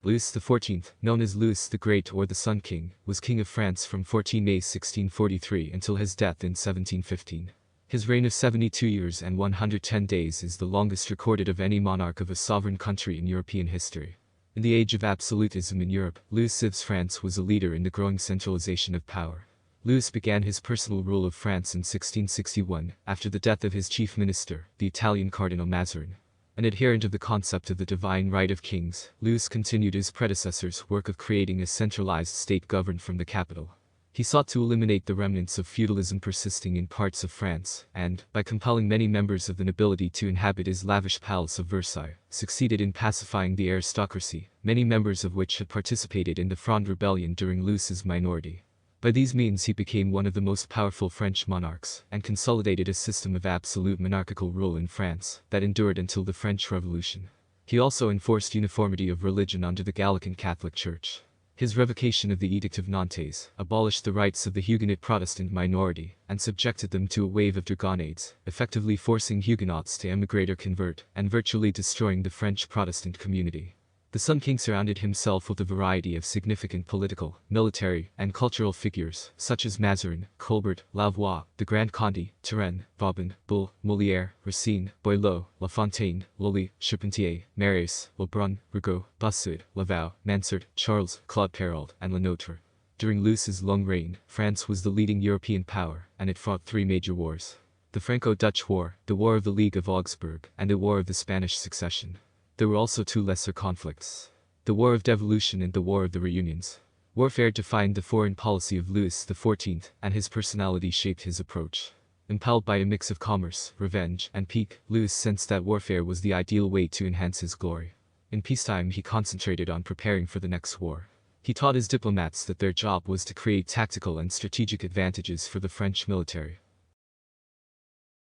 Louis XIV, known as Louis the Great or the Sun King, was King of France from 14 May 1643 until his death in 1715. His reign of 72 years and 110 days is the longest recorded of any monarch of a sovereign country in European history. In the age of absolutism in Europe, Louis XIV's France was a leader in the growing centralization of power. Louis began his personal rule of France in 1661, after the death of his chief minister, the Italian Cardinal Mazarin. An adherent of the concept of the divine right of kings, Louis continued his predecessor's work of creating a centralized state governed from the capital. He sought to eliminate the remnants of feudalism persisting in parts of France, and, by compelling many members of the nobility to inhabit his lavish palace of Versailles, succeeded in pacifying the aristocracy, many members of which had participated in the Fronde Rebellion during Louis's minority. By these means he became one of the most powerful French monarchs, and consolidated a system of absolute monarchical rule in France that endured until the French Revolution. He also enforced uniformity of religion under the Gallican Catholic Church. His revocation of the Edict of Nantes abolished the rights of the Huguenot Protestant minority and subjected them to a wave of dragonnades, effectively forcing Huguenots to emigrate or convert, and virtually destroying the French Protestant community. The Sun King surrounded himself with a variety of significant political, military, and cultural figures, such as Mazarin, Colbert, Louvois, the Grand Conde, Turenne, Vauban, Bull, Molière, Racine, Boileau, La Fontaine, Lully, Charpentier, Marius, Lebrun, Rigaud, Bossuet, Laval, Mansart, Charles, Claude Perrault, and Lenotre. During Louis's long reign, France was the leading European power, and it fought three major wars: the Franco-Dutch War, the War of the League of Augsburg, and the War of the Spanish Succession. There were also two lesser conflicts: the War of Devolution and the War of the Reunions. Warfare defined the foreign policy of Louis XIV, and his personality shaped his approach. Impelled by a mix of commerce, revenge, and pique, Louis sensed that warfare was the ideal way to enhance his glory. In peacetime he concentrated on preparing for the next war. He taught his diplomats that their job was to create tactical and strategic advantages for the French military.